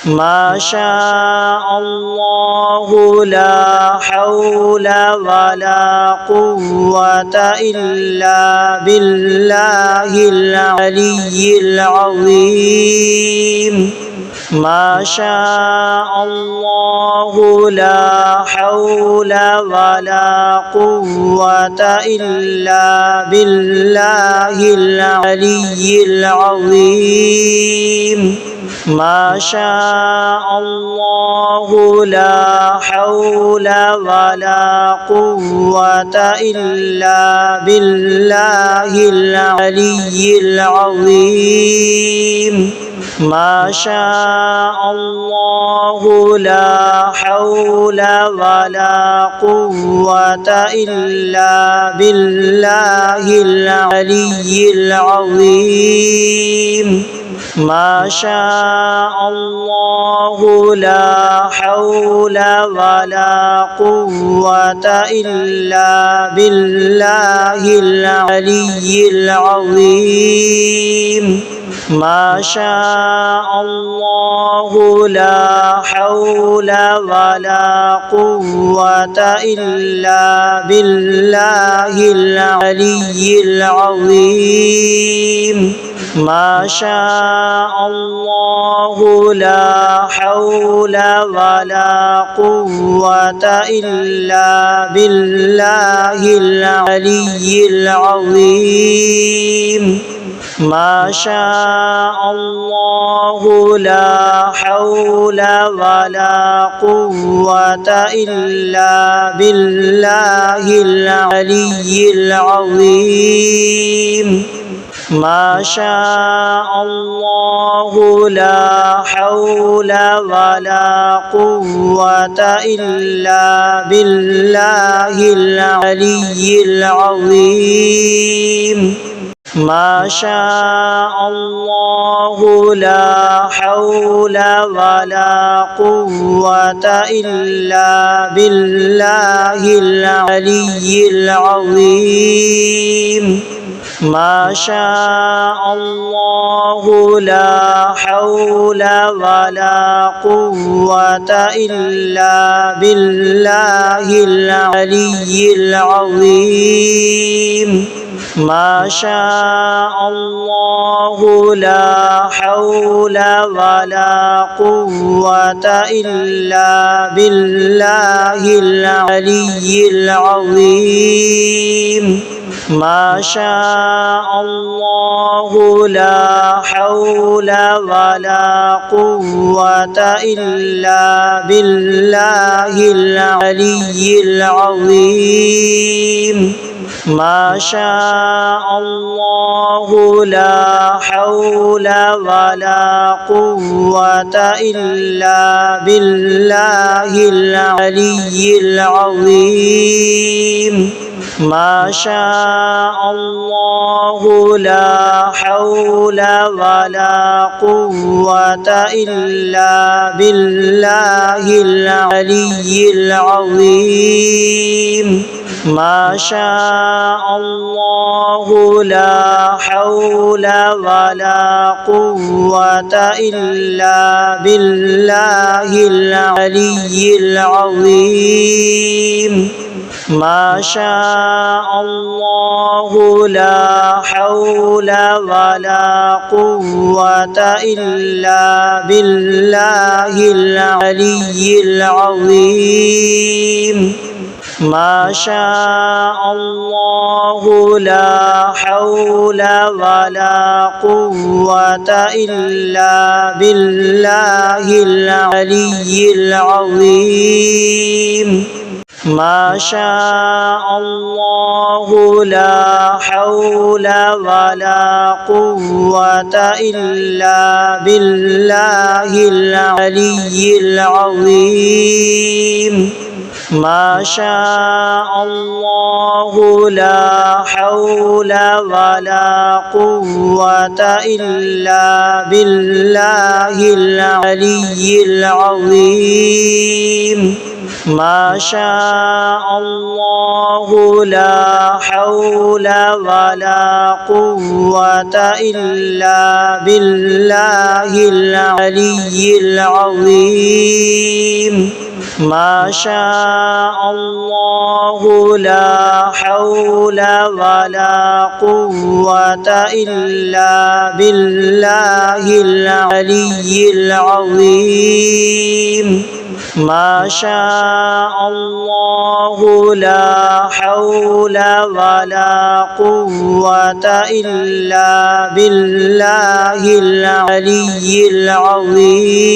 ما شاء الله لا حول ولا قوة إلا بالله العلي العظيم ما شاء الله لا حول ولا قوة إلا بالله العلي العظيم ما شاء الله لا حول ولا قوة إلا بالله العلي العظيم ما شاء الله لا حول ولا قوة إلا بالله العلي العظيم ما شاء الله لا حول ولا قوة إلا بالله العلي العظيم ما شاء الله لا حول ولا قوة إلا بالله العلي العظيم ما شاء الله لا حول ولا قوة إلا بالله العلي العظيم ما شاء الله لا حول ولا قوة إلا بالله العلي العظيم ما شاء الله لا حول ولا قوة إلا بالله العلي العظيم ما شاء الله لا حول ولا قوة إلا بالله العلي العظيم ما شاء الله لا حول ولا قوة إلا بالله العلي العظيم ما شاء الله لا حول ولا قوة إلا بالله العلي العظيم ما شاء الله لا حول ولا قوة إلا بالله العلي العظيم ما شاء الله لا حول ولا قوة إلا بالله العلي العظيم ما شاء الله لا حول ولا قوة إلا بالله العلي العظيم ما شاء الله لا حول ولا قوة إلا بالله العلي العظيم ما شاء الله لا حول ولا قوة إلا بالله العلي العظيم ما شاء الله لا حول ولا قوة إلا بالله العلي العظيم ما شاء الله لا حول ولا قوة إلا بالله العلي العظيم ما شاء الله لا حول ولا قوة إلا بالله العلي العظيم ما شاء الله لا حول ولا قوة إلا بالله العلي العظيم ما شاء الله لا حول ولا قوة إلا بالله العلي العظيم ما شاء الله لا حول ولا قوة إلا بالله العلي العظيم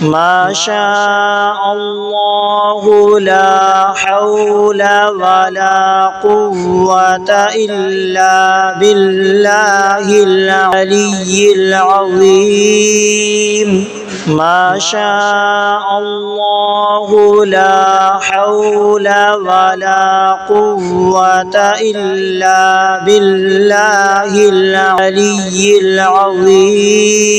ما شاء الله لا حول ولا قوة إلا بالله العلي العظيم ما شاء الله لا حول ولا قوة إلا بالله العلي العظيم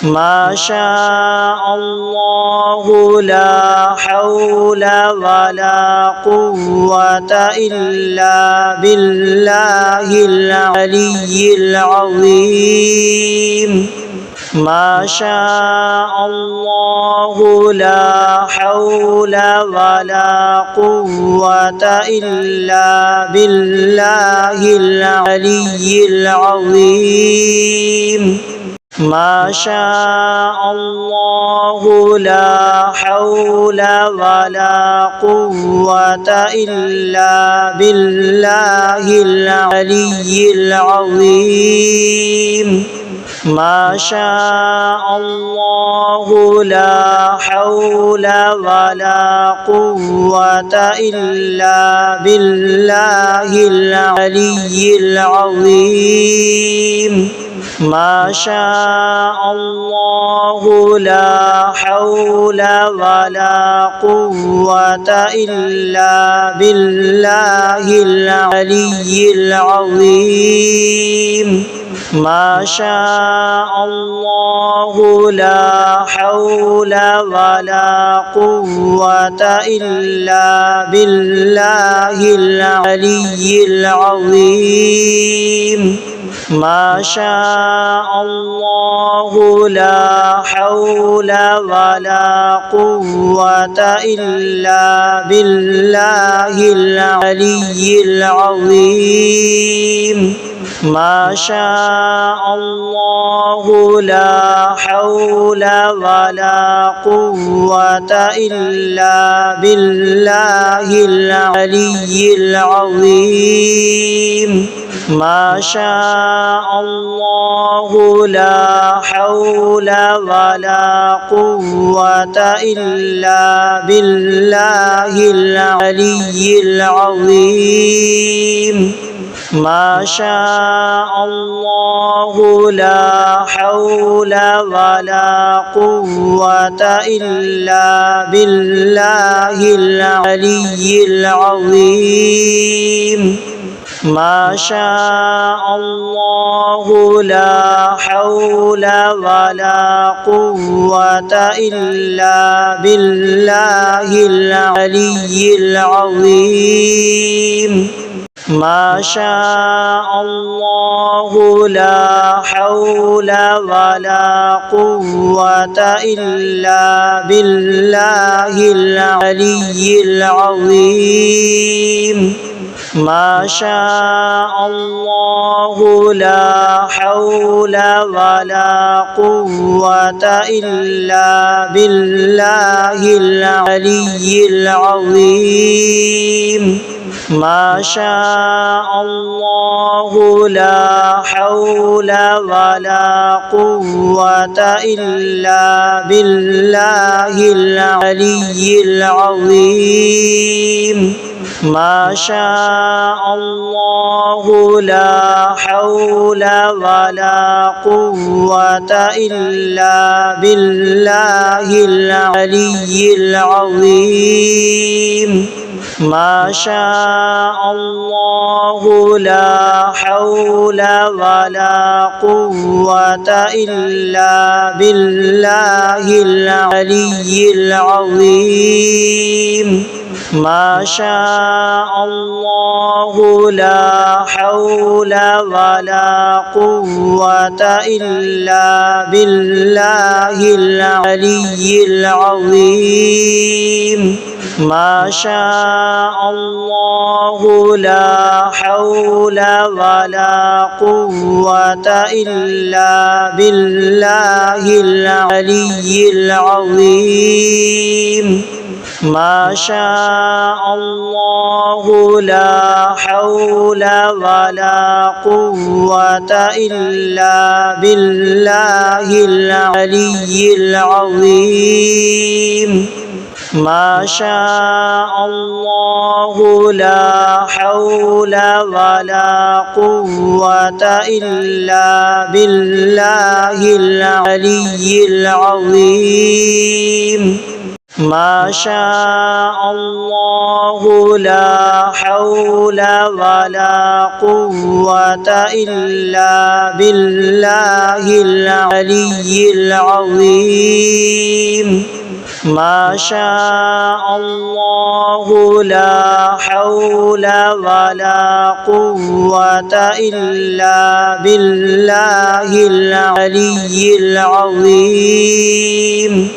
ما شاء الله لا حول ولا قوة إلا بالله العلي العظيم ما شاء الله لا حول ولا قوة إلا بالله العلي العظيم ما شاء الله لا حول ولا قوة إلا بالله العلي العظيم ما شاء الله لا حول ولا قوة إلا بالله العلي العظيم ما شاء الله لا حول ولا قوة إلا بالله العلي العظيم ما شاء الله لا حول ولا قوة إلا بالله العلي العظيم ما شاء الله لا حول ولا قوة إلا بالله العلي العظيم ما شاء الله لا حول ولا قوة إلا بالله العلي العظيم ما شاء الله لا حول ولا قوة إلا بالله العلي العظيم ما شاء الله لا حول ولا قوة إلا بالله العلي العظيم ما شاء الله لا حول ولا قوة إلا بالله العلي العظيم ما شاء الله لا حول ولا قوة إلا بالله العلي العظيم ما شاء الله لا حول ولا قوة إلا بالله العلي العظيم ما شاء الله لا حول ولا قوة إلا بالله العلي العظيم ما شاء الله لا حول ولا قوة إلا بالله العلي العظيم ما شاء الله لا حول ولا قوة إلا بالله العلي العظيم ما شاء الله لا حول ولا قوة إلا بالله العلي العظيم ما شاء الله لا حول ولا قوة إلا بالله العلي العظيم ما شاء الله لا حول ولا قوة إلا بالله العلي العظيم ما شاء الله لا حول ولا قوة إلا بالله العلي العظيم ما شاء الله لا حول ولا قوة إلا بالله العلي العظيم ما شاء الله لا حول ولا قوة إلا بالله العلي العظيم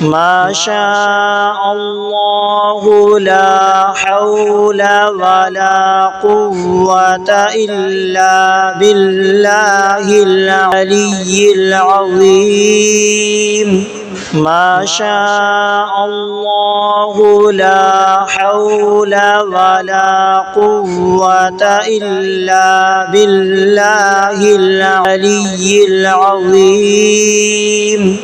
ما شاء الله لا حول ولا قوة إلا بالله العلي العظيم ما شاء الله لا حول ولا قوة إلا بالله العلي العظيم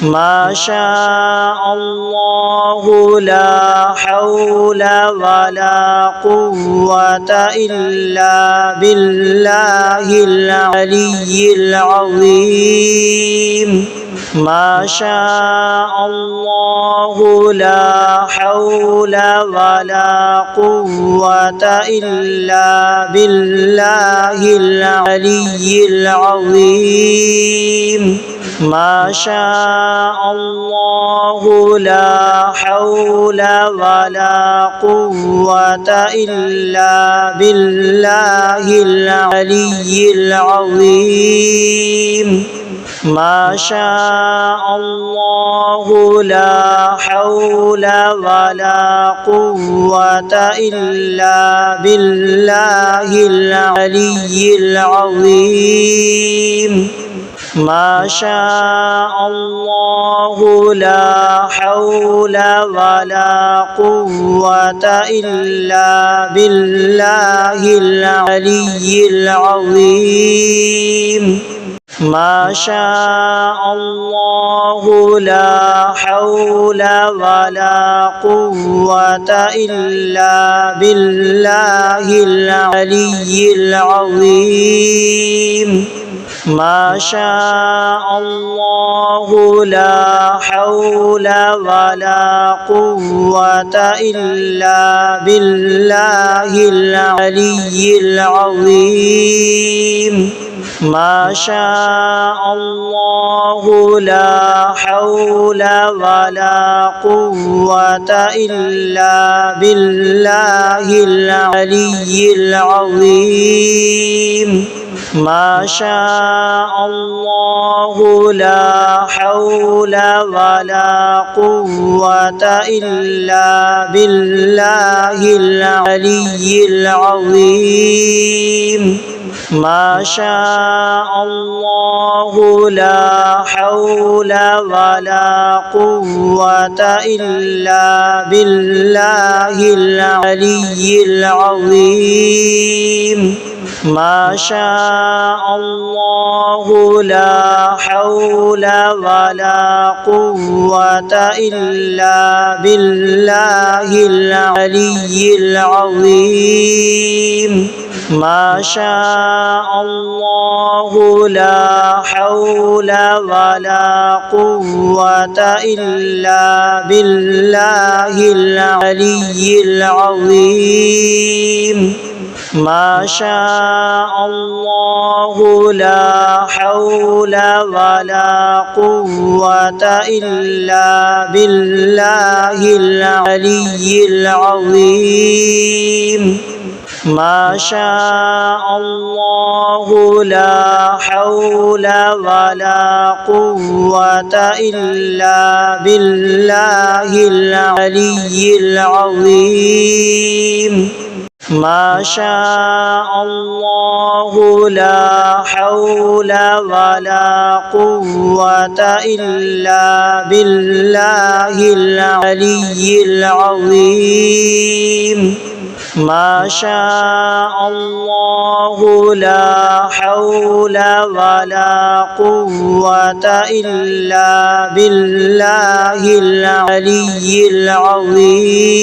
ما شاء الله لا حول ولا قوة إلا بالله العلي العظيم ما شاء الله لا حول ولا قوة إلا بالله العلي العظيم ما شاء الله لا حول ولا قوة إلا بالله العلي العظيم ما شاء الله لا حول ولا قوة إلا بالله العلي العظيم ما شاء الله لا حول ولا قوة إلا بالله العلي العظيم ما شاء الله لا حول ولا قوة إلا بالله العلي العظيم ما شاء الله لا حول ولا قوة إلا بالله العلي العظيم ما شاء الله لا حول ولا قوة إلا بالله العلي العظيم ما شاء الله لا حول ولا قوة إلا بالله العلي العظيم ما شاء الله لا حول ولا قوة إلا بالله العلي العظيم ما شاء الله لا حول ولا قوة إلا بالله العلي العظيم ما شاء الله لا حول ولا قوة إلا بالله العلي العظيم ما شاء الله لا حول ولا قوة إلا بالله العلي العظيم ما شاء الله لا حول ولا قوة إلا بالله العلي العظيم ما شاء الله لا حول ولا قوة إلا بالله العلي العظيم ما شاء الله لا حول ولا قوة إلا بالله العلي العظيم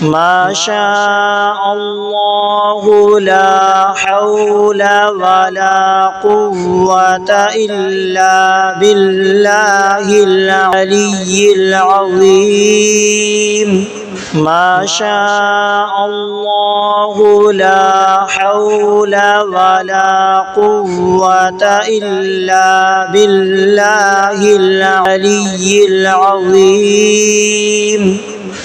ما شاء الله لا حول ولا قوة إلا بالله العلي العظيم ما شاء الله لا حول ولا قوة إلا بالله العلي العظيم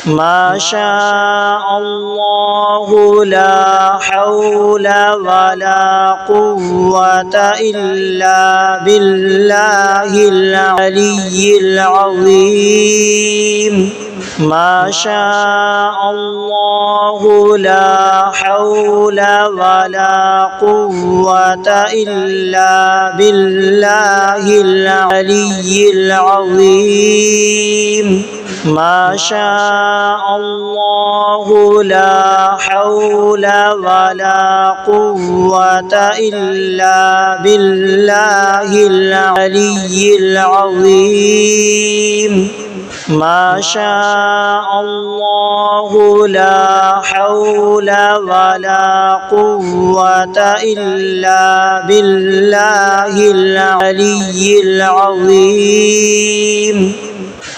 ما شاء الله لا حول ولا قوة إلا بالله العلي العظيم ما شاء الله لا حول ولا قوة إلا بالله العلي العظيم ما شاء الله لا حول ولا قوة إلا بالله العلي العظيم ما شاء الله لا حول ولا قوة إلا بالله العلي العظيم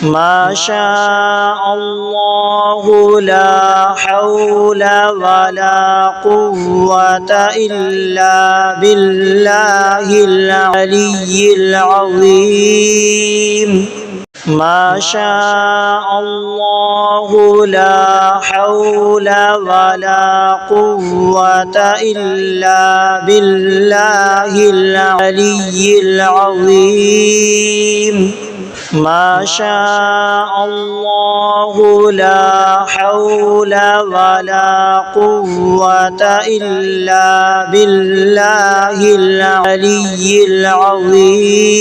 ما شاء الله لا حول ولا قوة إلا بالله العلي العظيم ما شاء الله لا حول ولا قوة إلا بالله العلي العظيم ما شاء الله لا حول ولا قوة إلا بالله العلي العظيم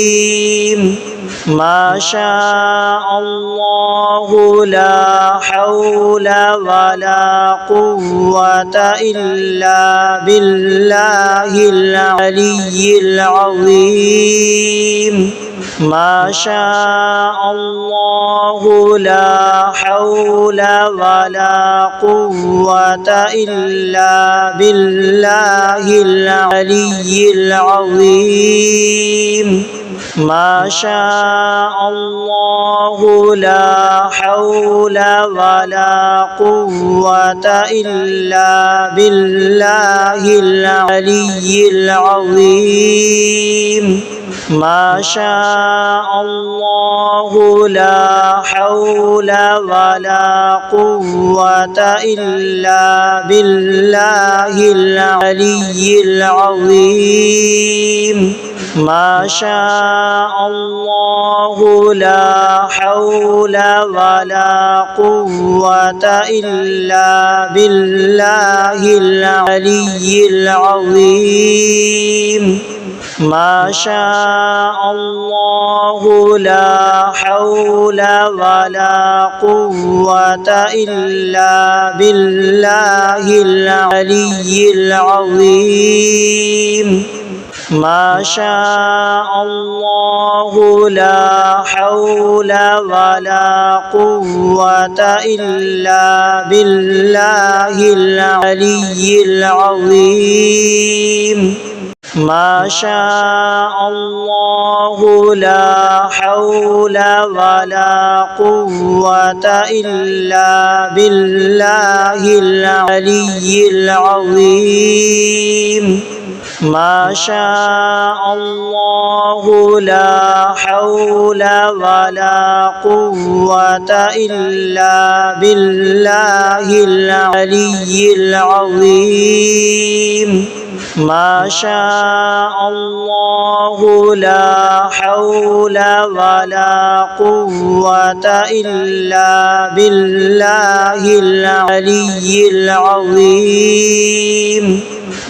ما شاء الله لا حول ولا قوة إلا بالله العلي العظيم ما شاء الله لا حول ولا قوة إلا بالله العلي العظيم ما شاء الله لا حول ولا قوة إلا بالله العلي العظيم ما شاء الله لا حول ولا قوة إلا بالله العلي العظيم ما شاء الله لا حول ولا قوة إلا بالله العلي العظيم ما شاء الله لا حول ولا قوة إلا بالله العلي العظيم ما شاء الله لا حول ولا قوة إلا بالله العلي العظيم ما شاء الله لا حول ولا قوة إلا بالله العلي العظيم ما شاء الله لا حول ولا قوة إلا بالله العلي العظيم ما شاء الله لا حول ولا قوة إلا بالله العلي العظيم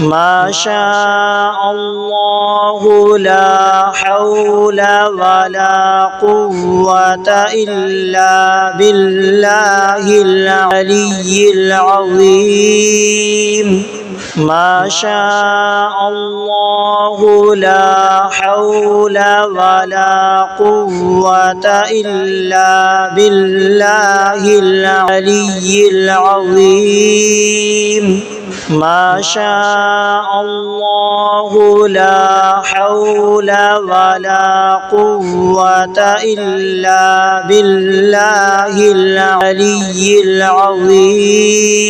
ما شاء الله لا حول ولا قوة إلا بالله العلي العظيم ما شاء الله لا حول ولا قوة إلا بالله العلي العظيم ما شاء الله لا حول ولا قوة إلا بالله العلي العظيم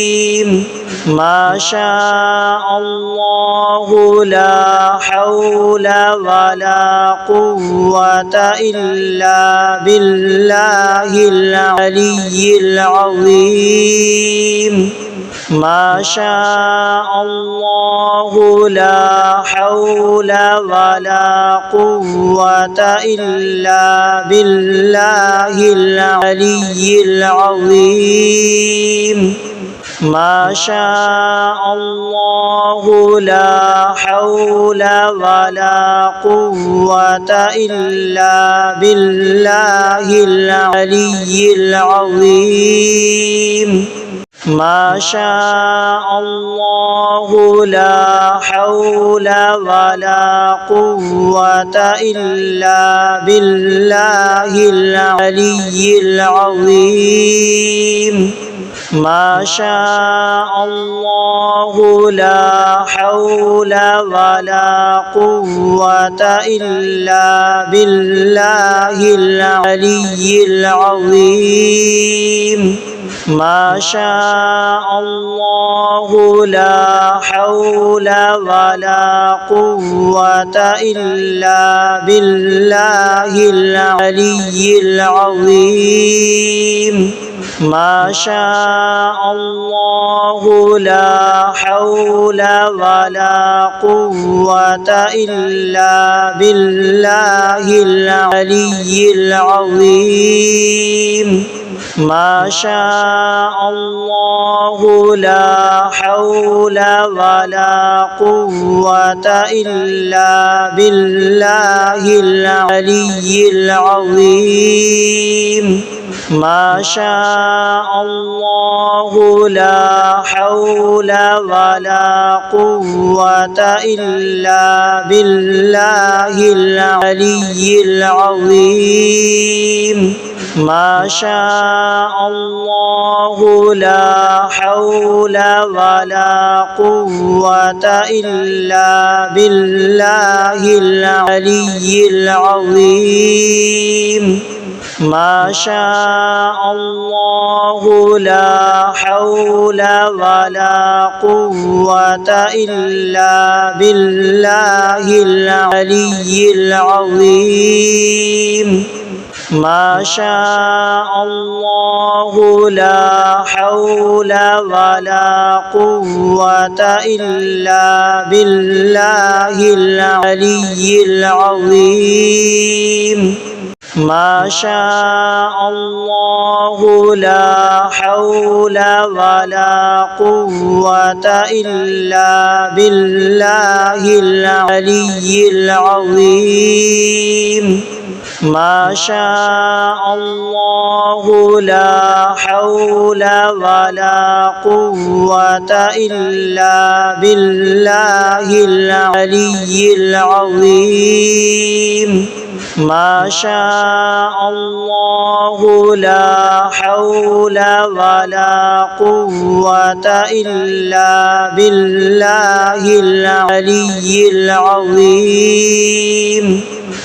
ما شاء الله لا حول ولا قوة إلا بالله العلي العظيم ما شاء الله لا حول ولا قوة إلا بالله العلي العظيم ما شاء الله لا حول ولا قوة إلا بالله العلي العظيم ما شاء الله لا حول ولا قوة إلا بالله العلي العظيم ما شاء الله لا حول ولا قوة إلا بالله العلي العظيم ما شاء الله لا حول ولا قوة إلا بالله العلي العظيم ما شاء الله لا حول ولا قوة إلا بالله العلي العظيم ما شاء الله لا حول ولا قوة إلا بالله العلي العظيم ما شاء الله لا حول ولا قوة إلا بالله العلي العظيم ما شاء الله لا حول ولا قوة إلا بالله العلي العظيم ما شاء الله لا حول ولا قوة إلا بالله العلي العظيم ما شاء الله لا حول ولا قوة إلا بالله العلي العظيم ما شاء الله لا حول ولا قوة إلا بالله العلي العظيم ما شاء الله لا حول ولا قوة إلا بالله العلي العظيم ما شاء الله لا حول ولا قوة إلا بالله العلي العظيم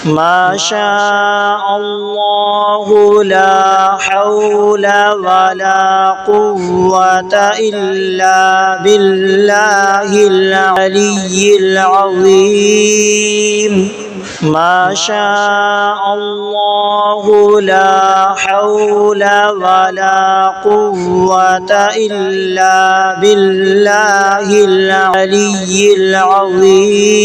ما شاء الله لا حول ولا قوة إلا بالله العلي العظيم ما شاء الله لا حول ولا قوة إلا بالله العلي العظيم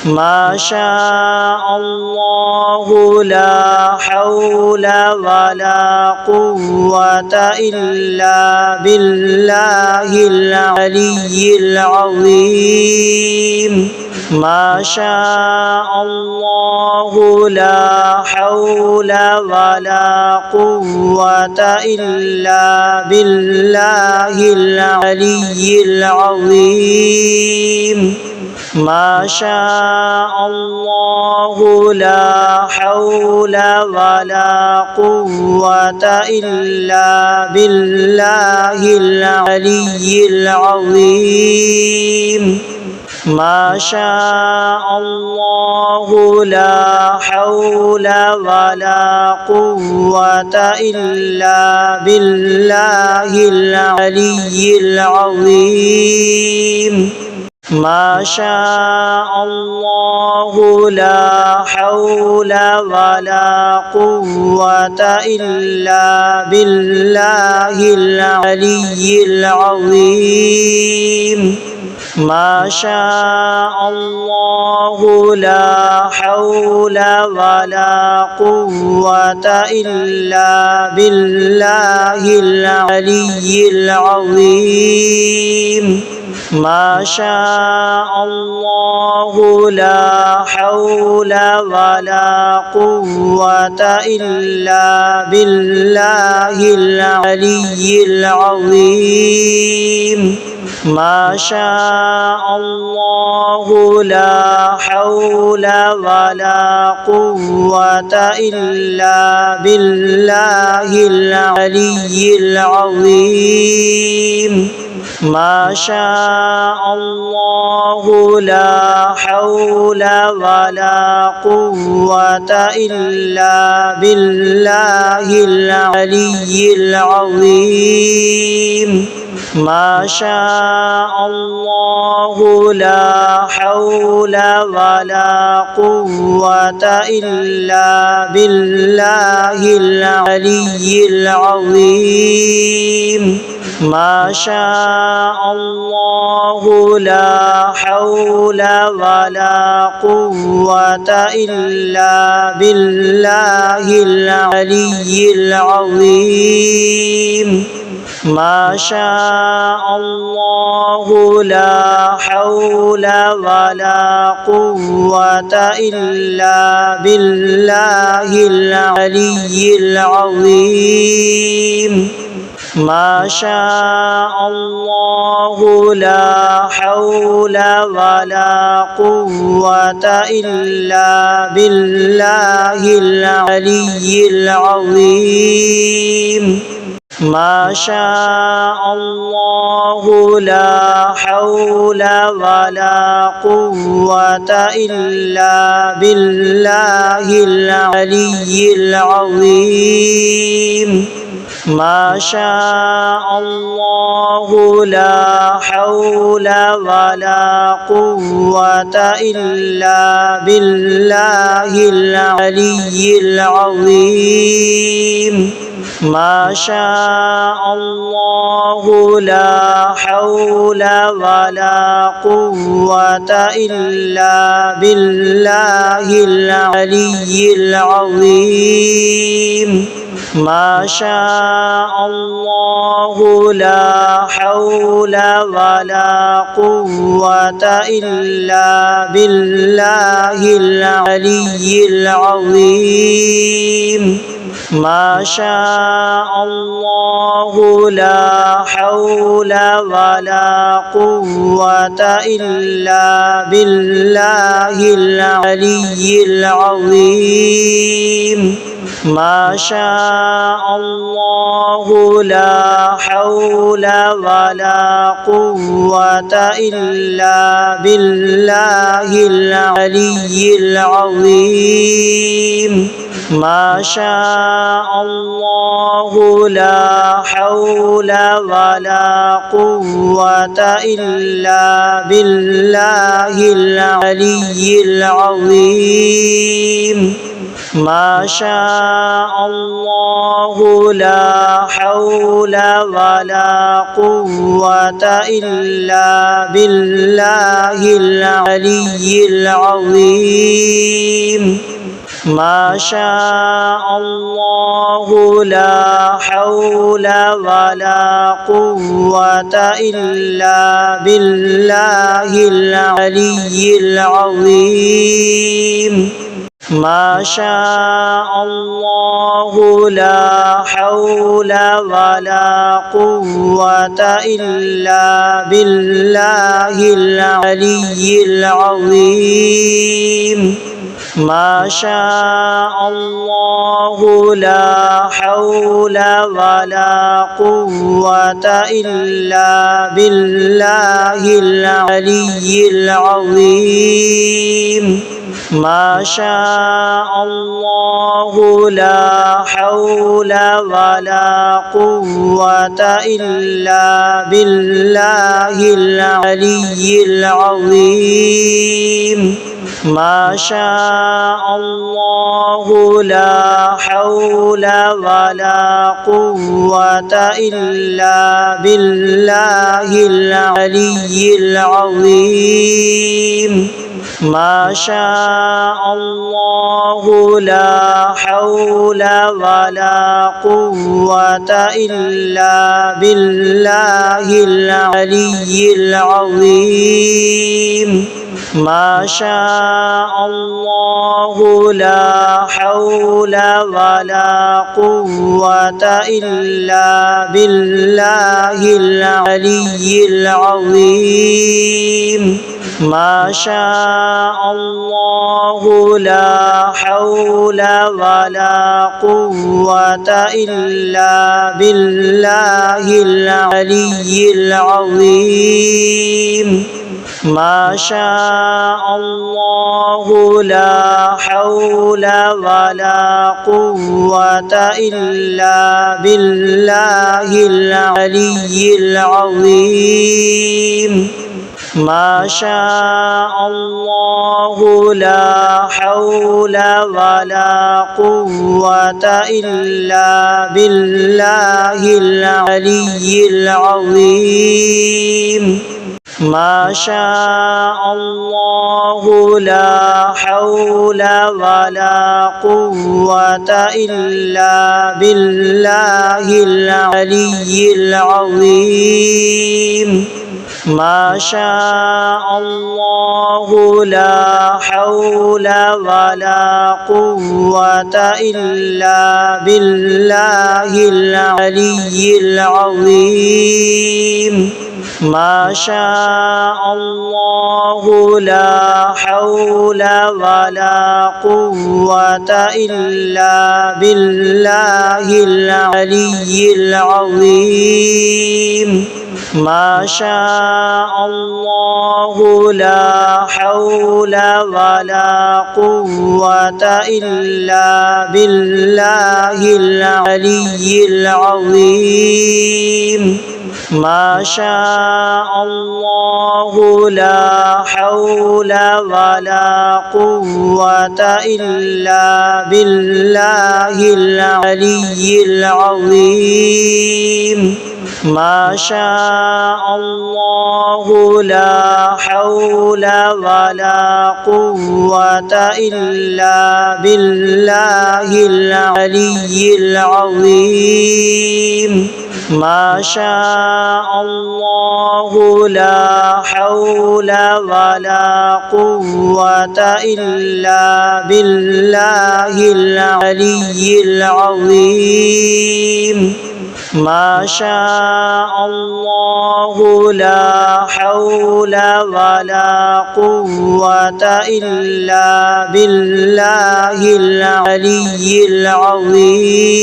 ما شاء الله لا حول ولا قوة إلا بالله العلي العظيم ما شاء الله لا حول ولا قوة إلا بالله العلي العظيم ما شاء الله لا حول ولا قوة إلا بالله العلي العظيم ما شاء الله لا حول ولا قوة إلا بالله العلي العظيم ما شاء الله لا حول ولا قوة إلا بالله العلي العظيم ما شاء الله لا حول ولا قوة إلا بالله العلي العظيم ما شاء الله لا حول ولا قوة إلا بالله العلي العظيم ما شاء الله لا حول ولا قوة إلا بالله العلي العظيم ما شاء الله لا حول ولا قوة إلا بالله العلي العظيم ما شاء الله لا حول ولا قوة إلا بالله العلي العظيم ما شاء الله لا حول ولا قوة إلا بالله العلي العظيم ما شاء الله لا حول ولا قوة إلا بالله العلي العظيم ما شاء الله لا حول ولا قوة إلا بالله العلي العظيم ما شاء الله لا حول ولا قوة إلا بالله العلي العظيم ما شاء الله لا حول ولا قوة إلا بالله العلي العظيم ما شاء الله لا حول ولا قوة إلا بالله العلي العظيم ما شاء الله لا حول ولا قوة إلا بالله العلي العظيم ما شاء الله لا حول ولا قوة إلا بالله العلي العظيم ما شاء الله لا حول ولا قوة إلا بالله العلي العظيم ما شاء الله لا حول ولا قوة إلا بالله العلي العظيم ما شاء الله لا حول ولا قوة إلا بالله العلي العظيم ما شاء الله لا حول ولا قوة إلا بالله العلي العظيم ما شاء الله لا حول ولا قوة إلا بالله العلي العظيم ما شاء الله لا حول ولا قوة إلا بالله العلي العظيم ما شاء الله لا حول ولا قوة إلا بالله العلي العظيم ما شاء الله لا حول ولا قوة إلا بالله العلي العظيم ما شاء الله لا حول ولا قوة إلا بالله العلي العظيم ما شاء الله لا حول ولا قوة إلا بالله العلي العظيم ما شاء الله لا حول ولا قوة إلا بالله العلي العظيم ما شاء الله لا حول ولا قوة إلا بالله العلي العظيم ما شاء الله لا حول ولا قوة إلا بالله العلي العظيم ما شاء الله لا حول ولا قوة إلا بالله العلي العظيم ما شاء الله لا حول ولا قوة إلا بالله العلي العظيم ما شاء الله لا حول ولا قوة إلا بالله العلي العظيم ما شاء الله لا حول ولا قوة إلا بالله العلي العظيم ما شاء الله لا حول ولا قوة إلا بالله العلي العظيم ما شاء الله لا حول ولا قوة إلا بالله العلي العظيم ما شاء الله لا حول ولا قوة إلا بالله العلي العظيم ما شاء الله لا حول ولا قوة إلا بالله العلي العظيم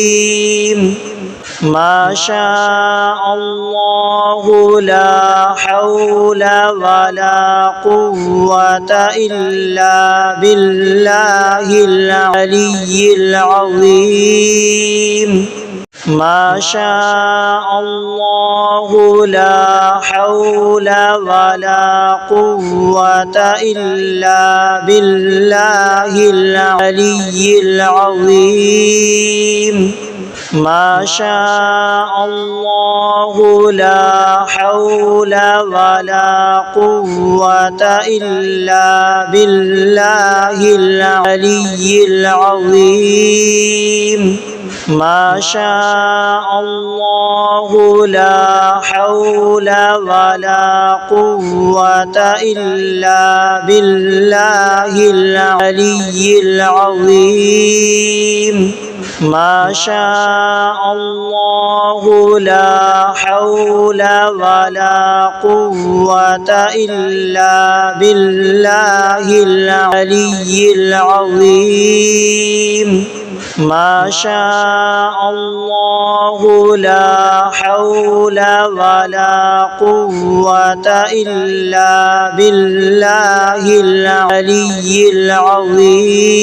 ما شاء الله لا حول ولا قوة إلا بالله العلي العظيم ما شاء الله لا حول ولا قوة إلا بالله العلي العظيم ما شاء الله لا حول ولا قوة إلا بالله العلي العظيم ما شاء الله لا حول ولا قوة إلا بالله العلي العظيم ما شاء الله لا حول ولا قوة إلا بالله العلي العظيم ما شاء الله لا حول ولا قوة إلا بالله العلي العظيم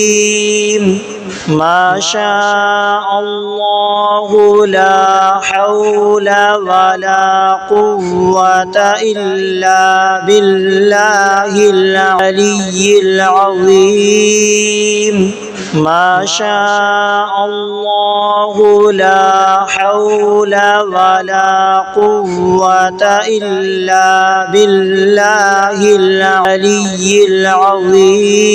ما شاء الله لا حول ولا قوة إلا بالله العلي العظيم ما شاء الله لا حول ولا قوة إلا بالله العلي العظيم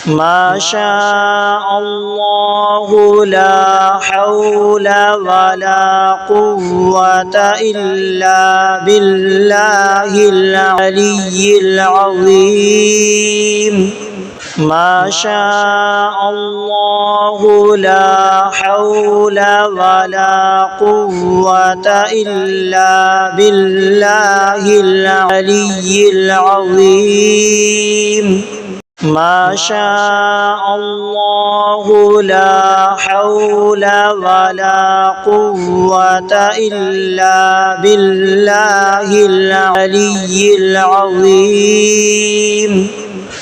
ما شاء الله لا حول ولا قوة إلا بالله العلي العظيم ما شاء الله لا حول ولا قوة إلا بالله العلي العظيم ما شاء الله لا حول ولا قوة إلا بالله العلي العظيم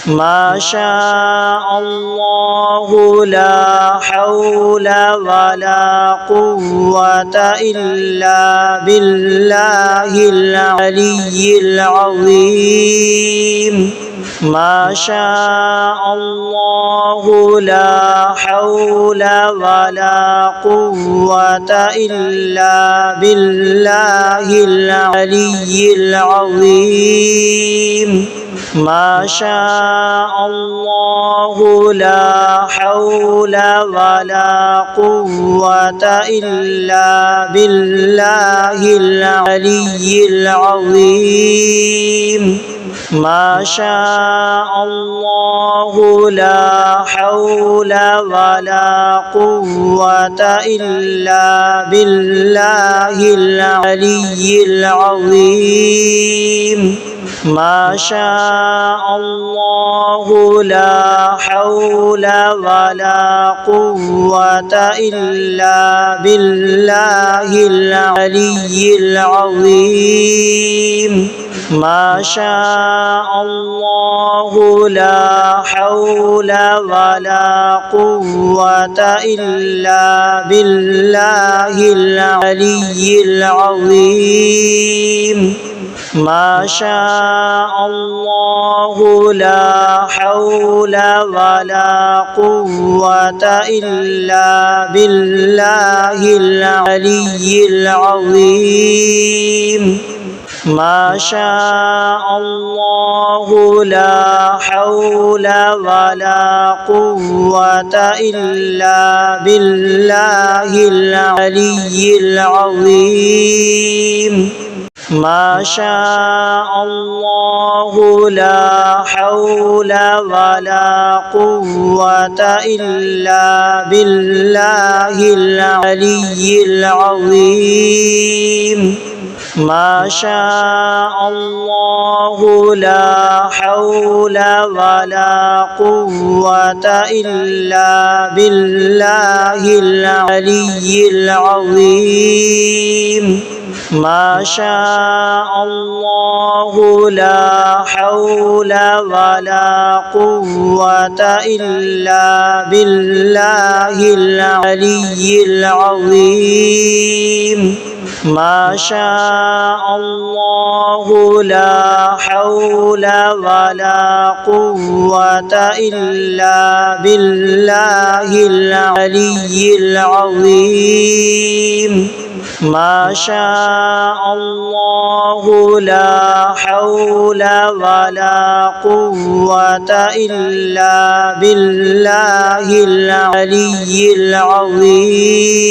ما شاء الله لا حول ولا قوة إلا بالله العلي العظيم ما شاء الله لا حول ولا قوة إلا بالله العلي العظيم ما شاء الله لا حول ولا قوة إلا بالله العلي العظيم ما شاء الله لا حول ولا قوة إلا بالله العلي العظيم ما شاء الله لا حول ولا قوة إلا بالله العلي العظيم ما شاء الله لا حول ولا قوة إلا بالله العلي العظيم ما شاء الله لا حول ولا قوة إلا بالله العلي العظيم ما شاء الله لا حول ولا قوة إلا بالله العلي العظيم ما شاء الله لا حول ولا قوة إلا بالله العلي العظيم ما شاء الله لا حول ولا قوة إلا بالله العلي العظيم ما شاء الله لا حول ولا قوة إلا بالله العلي العظيم ما شاء الله لا حول ولا قوة إلا بالله العلي العظيم ما شاء الله لا حول ولا قوة إلا بالله العلي العظيم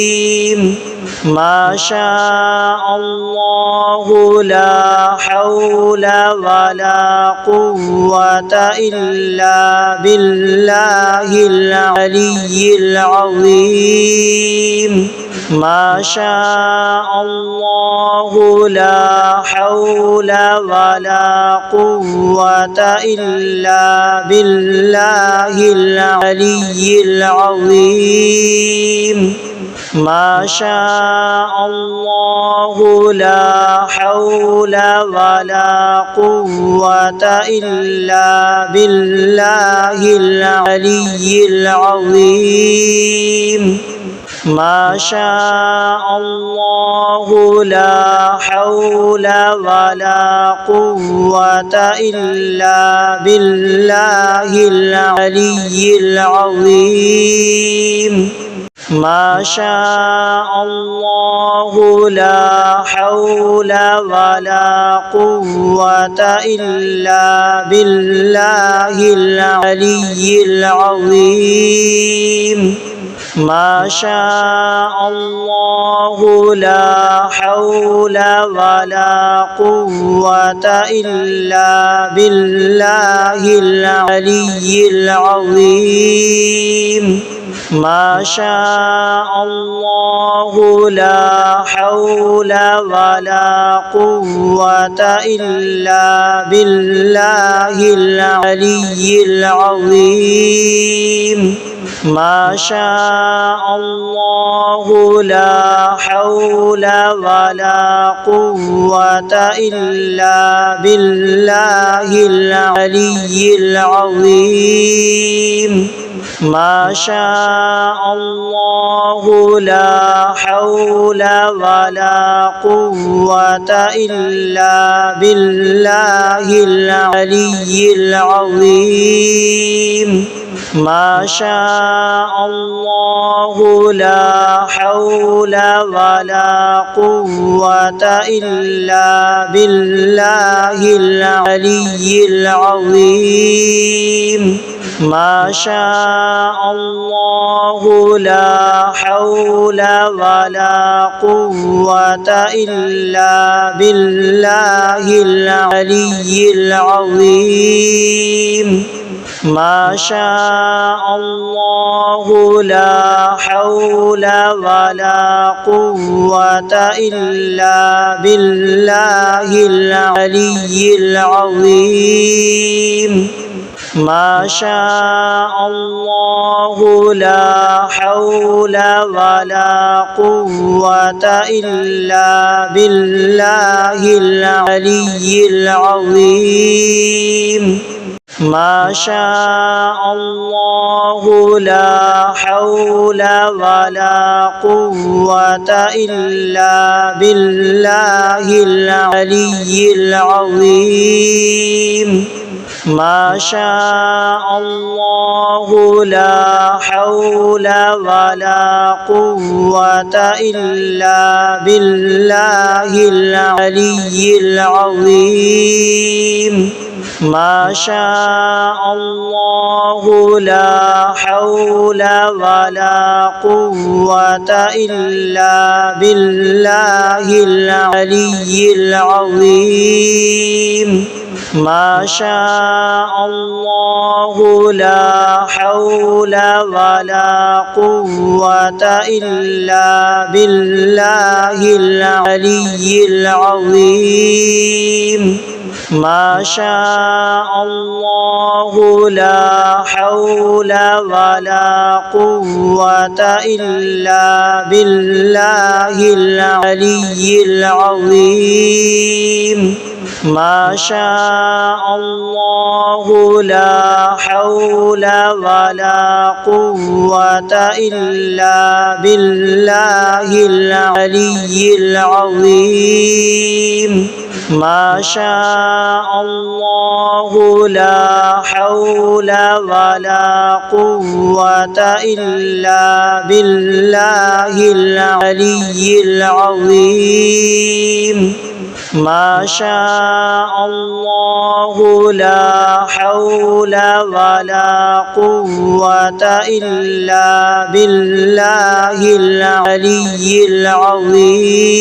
ما شاء الله لا حول ولا قوة إلا بالله العلي العظيم ما شاء الله لا حول ولا قوة إلا بالله العلي العظيم ما شاء الله لا حول ولا قوة إلا بالله العلي العظيم ما شاء الله لا حول ولا قوة إلا بالله العلي العظيم ما شاء الله لا حول ولا قوة إلا بالله العلي العظيم ما شاء الله لا حول ولا قوة إلا بالله العلي العظيم ما شاء الله لا حول ولا قوة إلا بالله العلي العظيم ما شاء الله لا حول ولا قوة إلا بالله العلي العظيم ما شاء الله لا حول ولا قوة إلا بالله العلي العظيم ما شاء الله لا حول ولا قوة إلا بالله العلي العظيم ما شاء الله لا حول ولا قوة إلا بالله العلي العظيم ما شاء الله لا حول ولا قوة إلا بالله العلي العظيم ما شاء الله لا حول ولا قوة إلا بالله العلي العظيم ما شاء الله لا حول ولا قوة إلا بالله العلي العظيم ما شاء الله لا حول ولا قوة إلا بالله العلي العظيم ما شاء الله لا حول ولا قوة إلا بالله العلي العظيم ما شاء الله لا حول ولا قوة إلا بالله العلي العظيم ما شاء الله لا حول ولا قوة إلا بالله العلي العظيم ما شاء الله لا حول ولا قوة إلا بالله العلي العظيم ما شاء الله لا حول ولا قوة إلا بالله العلي العظيم ما شاء الله لا حول ولا قوة إلا بالله العلي العظيم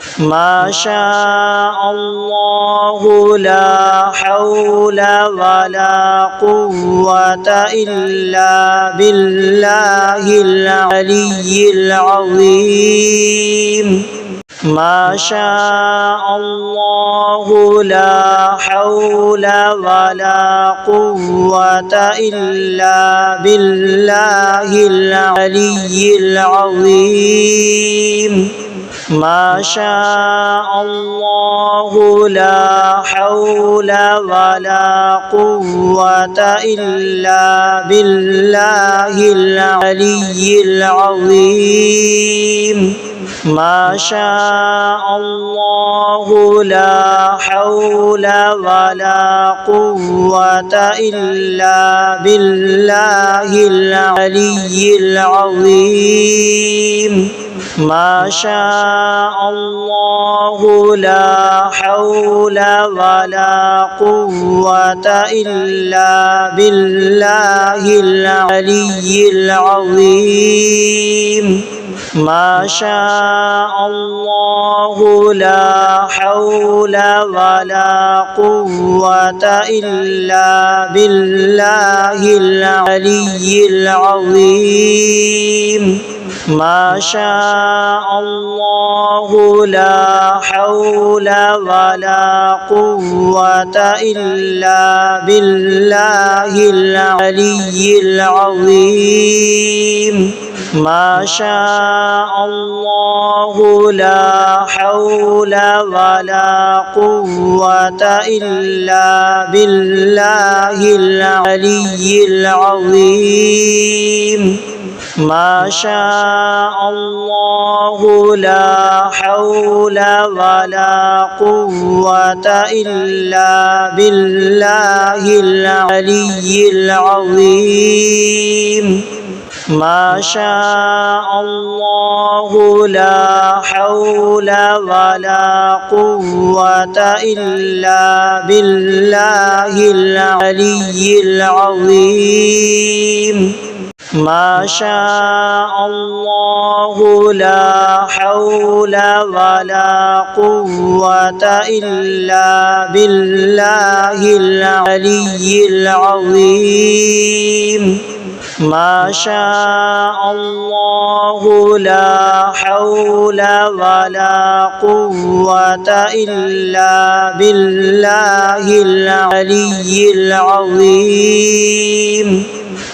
ما شاء الله لا حول ولا قوة إلا بالله العلي العظيم ما شاء الله لا حول ولا قوة إلا بالله العلي العظيم ما شاء الله لا حول ولا قوة إلا بالله العلي العظيم ما شاء الله لا حول ولا قوة إلا بالله العلي العظيم ما شاء الله لا حول ولا قوة إلا بالله العلي العظيم ما شاء الله لا حول ولا قوة إلا بالله العلي العظيم ما شاء الله لا حول ولا قوة إلا بالله العلي العظيم ما شاء الله لا حول ولا قوة إلا بالله العلي العظيم ما شاء الله لا حول ولا قوة إلا بالله العلي العظيم ما شاء الله لا حول ولا قوة إلا بالله العلي العظيم ما شاء الله لا حول ولا قوة إلا بالله العلي العظيم ما شاء الله لا حول ولا قوة إلا بالله العلي العظيم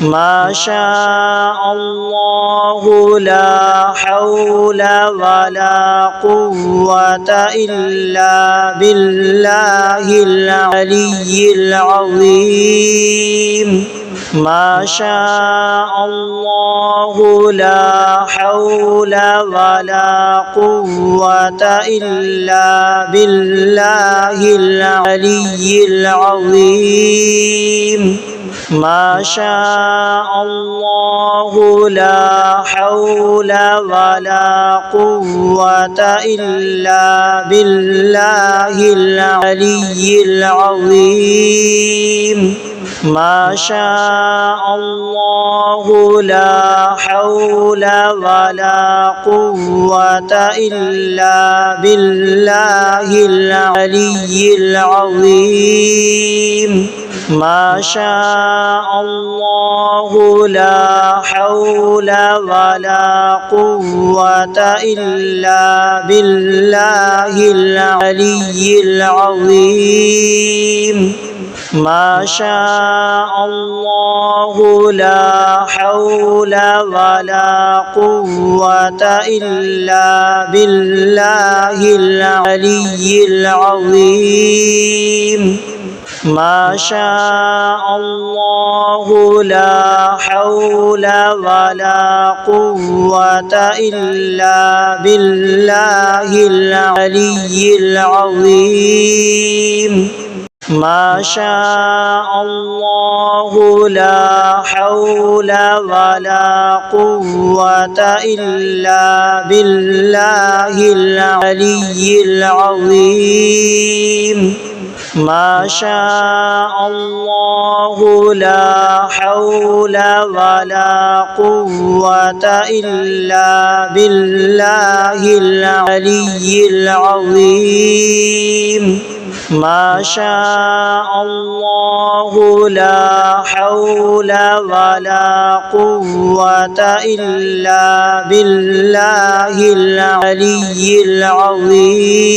ما شاء الله الله لا حول ولا قوة إلا بالله العلي العظيم ما شاء الله لا حول ولا قوة إلا بالله العلي العظيم ما شاء الله لا حول ولا قوة إلا بالله العلي العظيم ما شاء الله لا حول ولا قوة إلا بالله العلي العظيم ما شاء الله لا حول ولا قوة إلا بالله العلي العظيم ما شاء الله لا حول ولا قوة إلا بالله العلي العظيم ما شاء الله لا حول ولا قوة إلا بالله العلي العظيم ما شاء الله لا حول ولا قوة إلا بالله العلي العظيم ما شاء الله لا حول ولا قوة إلا بالله العلي العظيم ما شاء الله لا حول ولا قوة إلا بالله العلي العظيم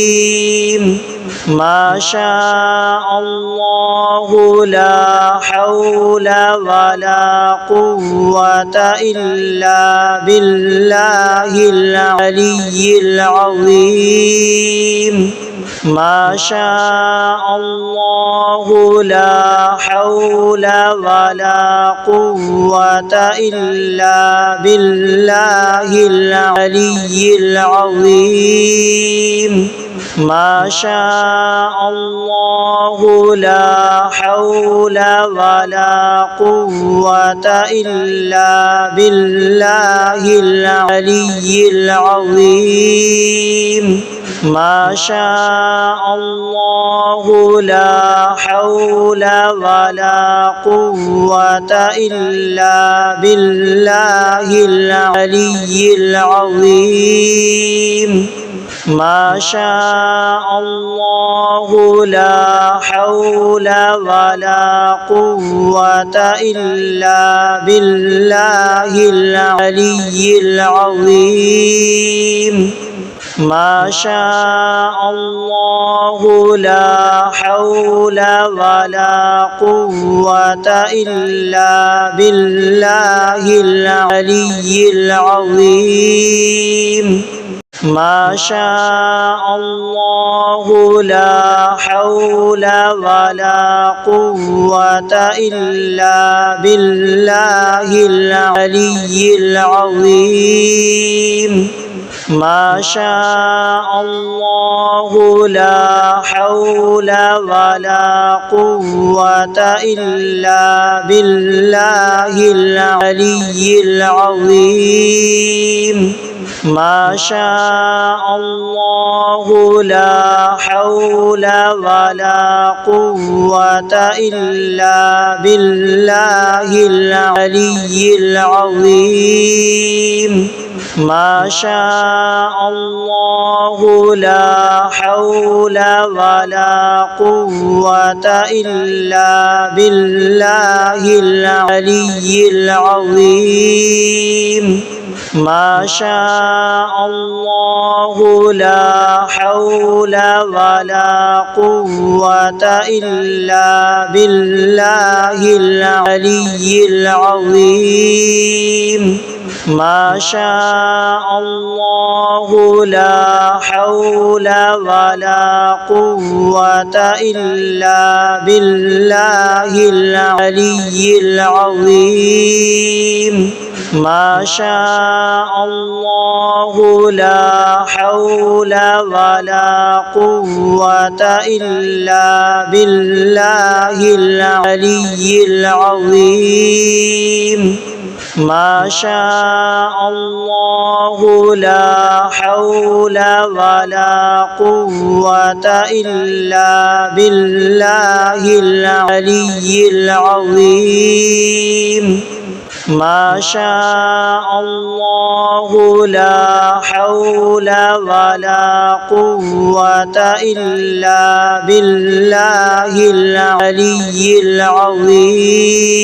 ما شاء الله لا حول ولا قوة إلا بالله العلي العظيم ما شاء الله لا حول ولا قوة إلا بالله العلي العظيم ما شاء الله لا حول ولا قوة إلا بالله العلي العظيم ما شاء الله لا حول ولا قوة إلا بالله العلي العظيم ما شاء الله لا حول ولا قوة إلا بالله العلي العظيم ما شاء الله لا حول ولا قوة إلا بالله العلي العظيم ما شاء الله لا حول ولا قوة إلا بالله العلي العظيم ما شاء الله لا حول ولا قوة إلا بالله العلي العظيم ما شاء الله لا حول ولا قوة إلا بالله العلي العظيم ما شاء الله لا حول ولا قوة إلا بالله العلي العظيم ما شاء الله لا حول ولا قوة إلا بالله العلي العظيم ما شاء الله لا حول ولا قوة إلا بالله العلي العظيم ما شاء الله لا حول ولا قوة إلا بالله العلي العظيم ما شاء الله لا حول ولا قوة إلا بالله العلي العظيم ما شاء الله لا حول ولا قوة إلا بالله العلي العظيم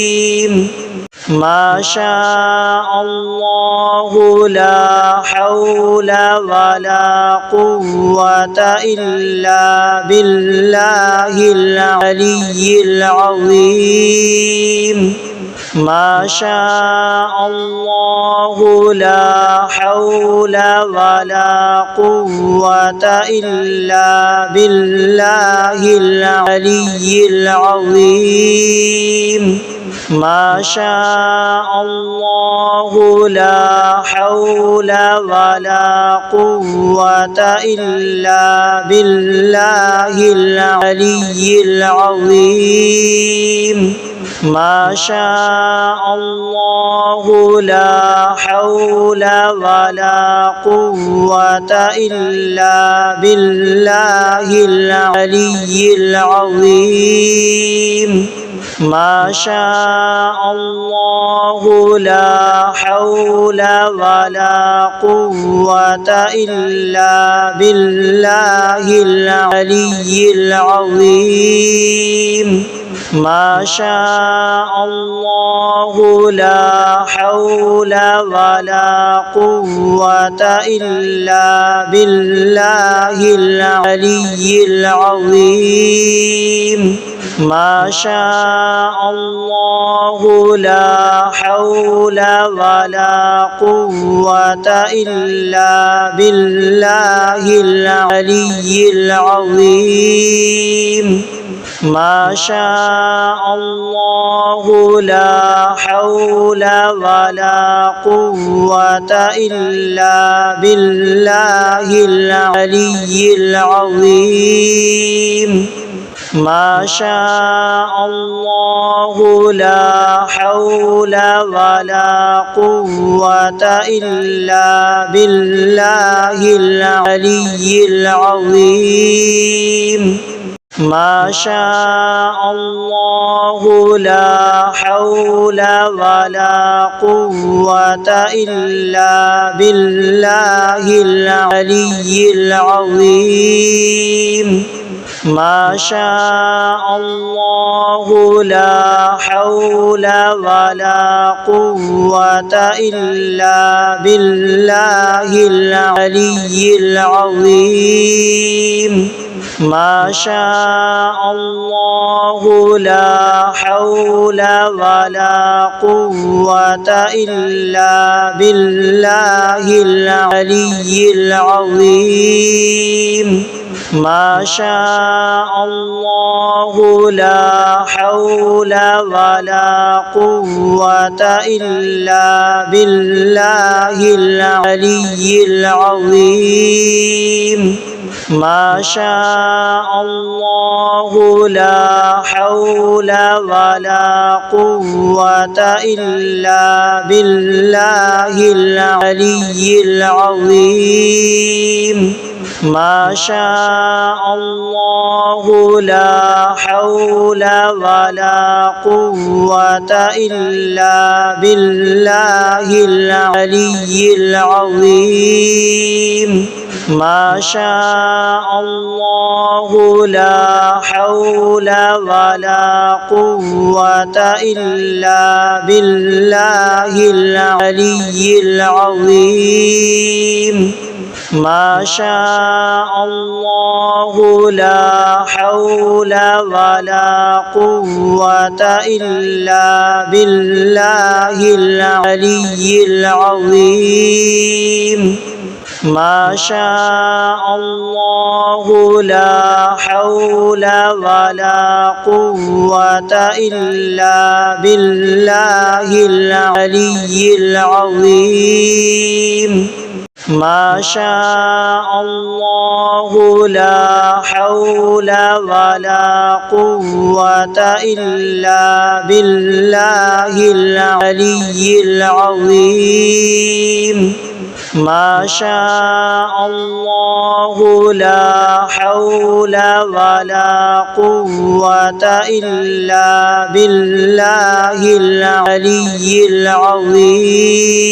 ما شاء الله لا حول ولا قوة إلا بالله العلي العظيم ما شاء الله لا حول ولا قوة إلا بالله العلي العظيم ما شاء الله لا حول ولا قوة إلا بالله العلي العظيم ما شاء الله لا حول ولا قوة إلا بالله العلي العظيم ما شاء الله لا حول ولا قوة إلا بالله العلي العظيم ما شاء الله لا حول ولا قوة إلا بالله العلي العظيم ما شاء الله لا حول ولا قوة إلا بالله العلي العظيم ما شاء الله لا حول ولا قوة إلا بالله العلي العظيم ما شاء الله لا حول ولا قوة إلا بالله العلي العظيم ما شاء الله لا حول ولا قوة إلا بالله العلي العظيم ما شاء الله لا حول ولا قوة إلا بالله العلي العظيم ما شاء الله لا حول ولا قوة إلا بالله العلي العظيم ما شاء الله لا حول ولا قوة إلا بالله العلي العظيم ما شاء الله لا حول ولا قوة إلا بالله العلي العظيم ما شاء الله لا حول ولا قوة إلا بالله العلي العظيم ما شاء الله لا حول ولا قوة إلا بالله العلي العظيم ما شاء الله لا حول ولا قوة إلا بالله العلي العظيم ما شاء الله لا حول ولا قوة إلا بالله العلي العظيم ما شاء الله لا حول ولا قوة إلا بالله العلي العظيم ما شاء الله لا حول ولا قوة إلا بالله العلي العظيم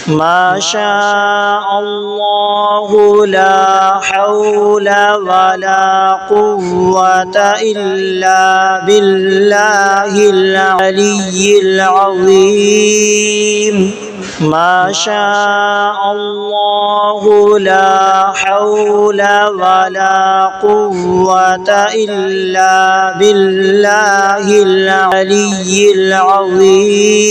ما شاء الله لا حول ولا قوة إلا بالله العلي العظيم ما شاء الله لا حول ولا قوة إلا بالله العلي العظيم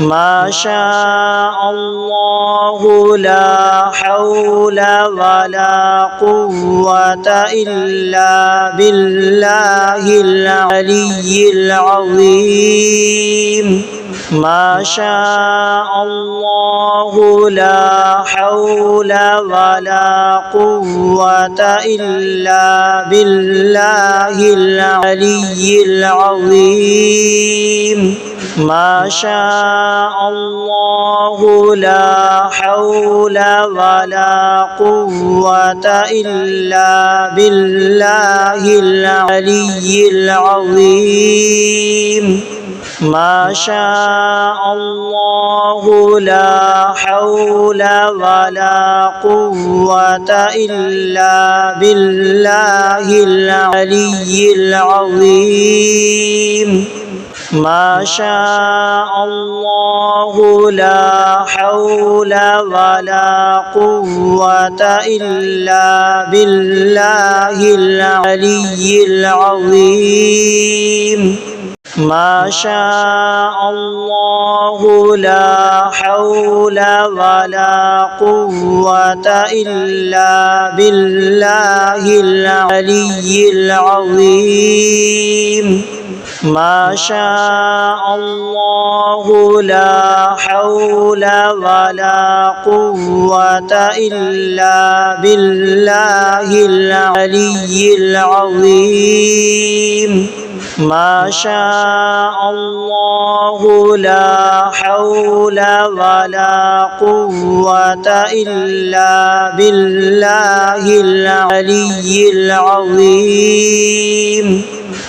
ما شاء الله لا حول ولا قوة إلا بالله العلي العظيم ما شاء الله لا حول ولا قوة إلا بالله العلي العظيم ما شاء الله لا حول ولا قوة إلا بالله العلي العظيم ما شاء الله لا حول ولا قوة إلا بالله العلي العظيم ما شاء الله لا حول ولا قوة إلا بالله العلي العظيم ما شاء الله لا حول ولا قوة إلا بالله العلي العظيم ما شاء الله لا حول ولا قوة إلا بالله العلي العظيم ما شاء الله لا حول ولا قوة إلا بالله العلي العظيم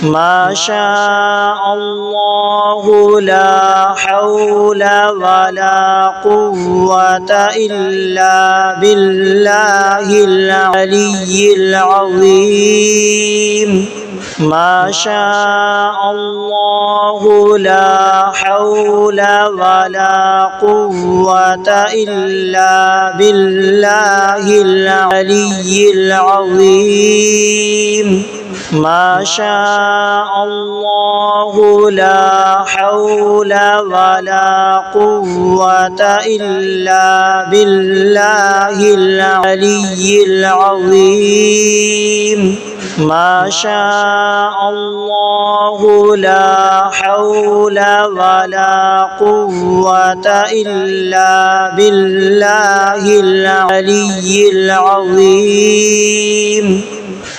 ما شاء الله لا حول ولا قوة إلا بالله العلي العظيم ما شاء الله لا حول ولا قوة إلا بالله العلي العظيم ما شاء الله لا حول ولا قوة إلا بالله العلي العظيم ما شاء الله لا حول ولا قوة إلا بالله العلي العظيم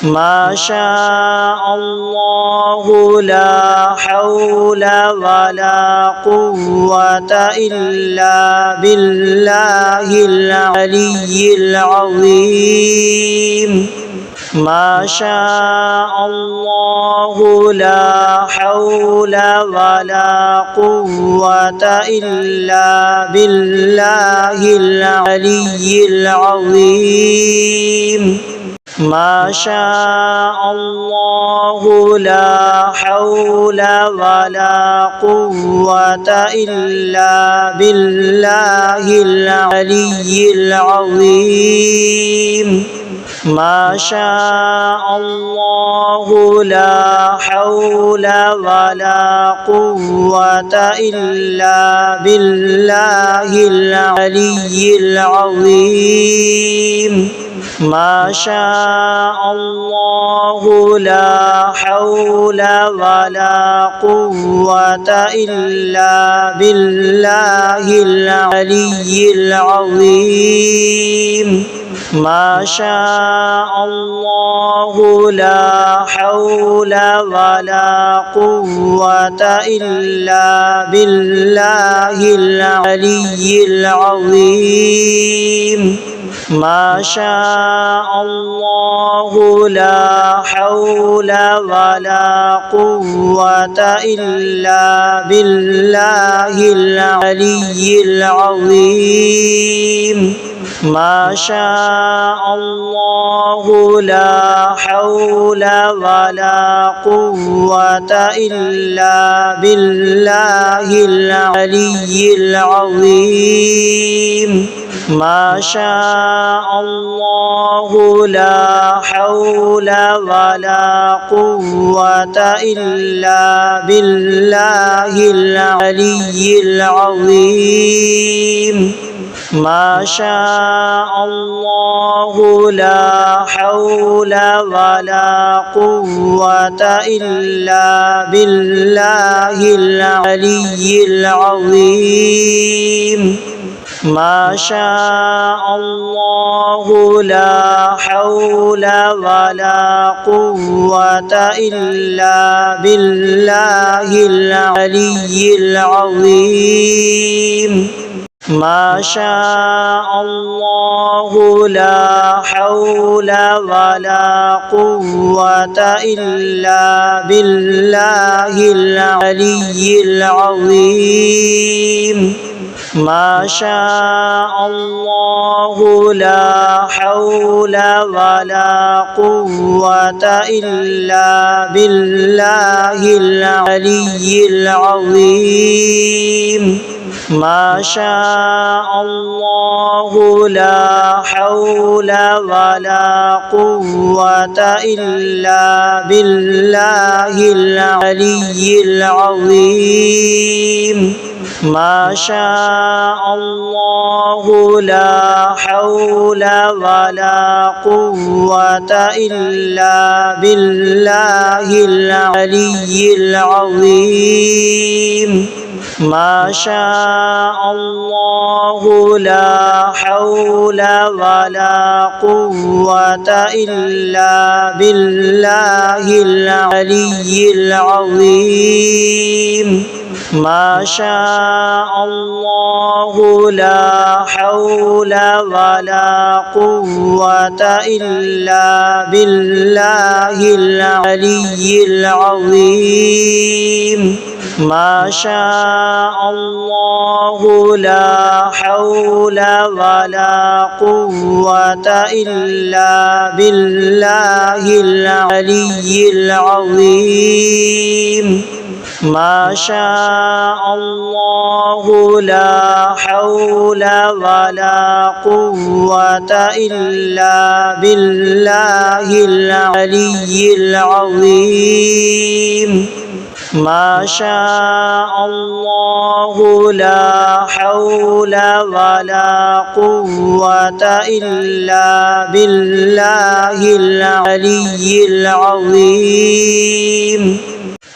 ما شاء الله لا حول ولا قوة إلا بالله العلي العظيم ما شاء الله لا حول ولا قوة إلا بالله العلي العظيم ما شاء الله لا حول ولا قوة إلا بالله العلي العظيم ما شاء الله لا حول ولا قوة إلا بالله العلي العظيم ما شاء الله لا حول ولا قوة إلا بالله العلي العظيم ما شاء الله لا حول ولا قوة إلا بالله العلي العظيم ما شاء الله لا حول ولا قوة إلا بالله العلي العظيم ما شاء الله لا حول ولا قوة إلا بالله العلي العظيم ما شاء الله لا حول ولا قوة إلا بالله العلي العظيم ما شاء الله لا حول ولا قوة إلا بالله العلي العظيم ما شاء الله لا حول ولا قوة إلا بالله العلي العظيم ما شاء الله لا حول ولا قوة إلا بالله العلي العظيم ما شاء الله لا حول ولا قوة إلا بالله العلي العظيم ما شاء الله لا حول ولا قوة إلا بالله العلي العظيم ما شاء الله لا حول ولا قوة إلا بالله العلي العظيم ما شاء الله لا حول ولا قوة إلا بالله العلي العظيم ما شاء الله لا حول ولا قوة إلا بالله العلي العظيم ما شاء الله لا حول ولا قوة إلا بالله العلي العظيم ما شاء الله لا حول ولا قوة إلا بالله العلي العظيم ما شاء الله لا حول ولا قوة إلا بالله العلي العظيم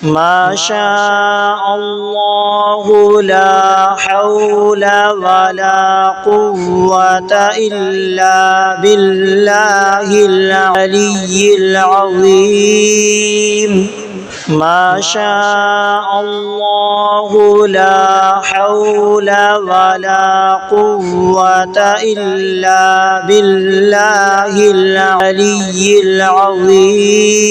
ما شاء الله لا حول ولا قوة إلا بالله العلي العظيم ما شاء الله لا حول ولا قوة إلا بالله العلي العظيم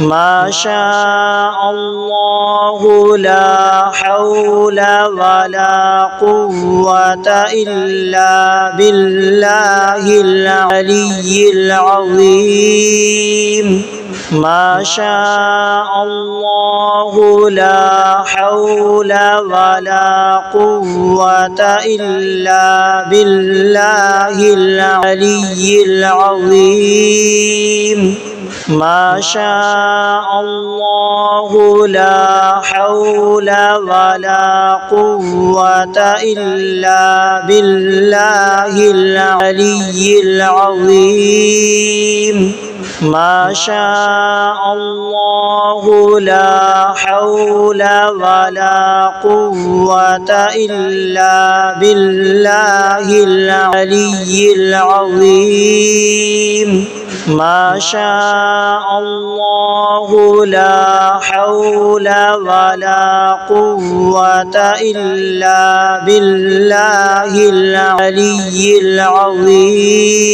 ما شاء الله لا حول ولا قوة إلا بالله العلي العظيم ما شاء الله لا حول ولا قوة إلا بالله العلي العظيم ما شاء الله لا حول ولا قوة إلا بالله العلي العظيم ما شاء الله لا حول ولا قوة إلا بالله العلي العظيم ما شاء الله لا حول ولا قوة إلا بالله العلي العظيم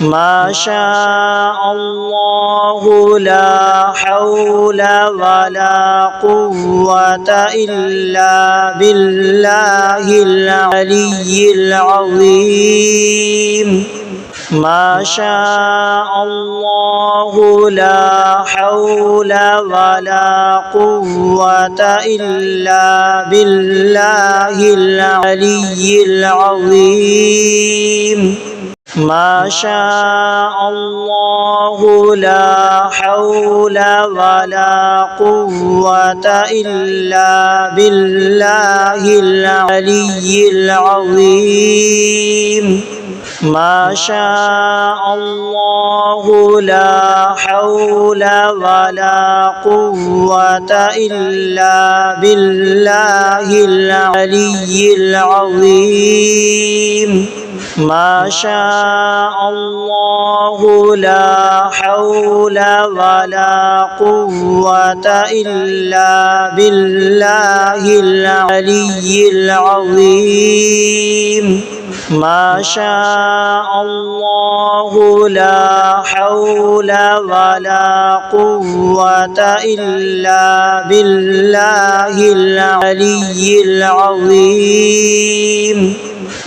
ما شاء الله لا حول ولا قوة إلا بالله العلي العظيم ما شاء الله لا حول ولا قوة إلا بالله العلي العظيم ما شاء الله لا حول ولا قوة إلا بالله العلي العظيم ما شاء الله لا حول ولا قوة إلا بالله العلي العظيم ما شاء الله لا حول ولا قوة إلا بالله العلي العظيم ما شاء الله لا حول ولا قوة إلا بالله العلي العظيم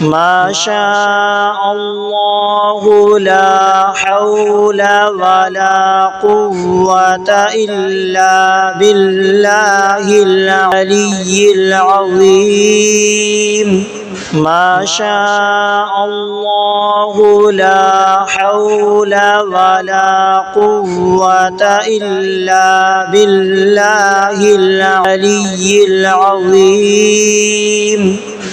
ما شاء الله لا حول ولا قوة إلا بالله العلي العظيم ما شاء الله لا حول ولا قوة إلا بالله العلي العظيم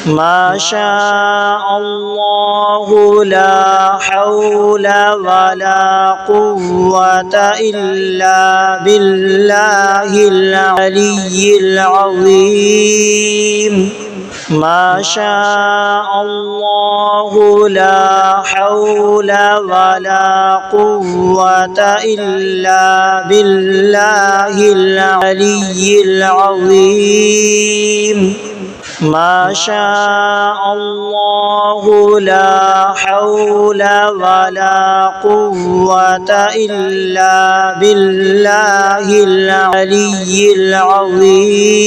ما شاء الله لا حول ولا قوة إلا بالله العلي العظيم ما شاء الله لا حول ولا قوة إلا بالله العلي العظيم ما شاء الله لا حول ولا قوة إلا بالله العلي العظيم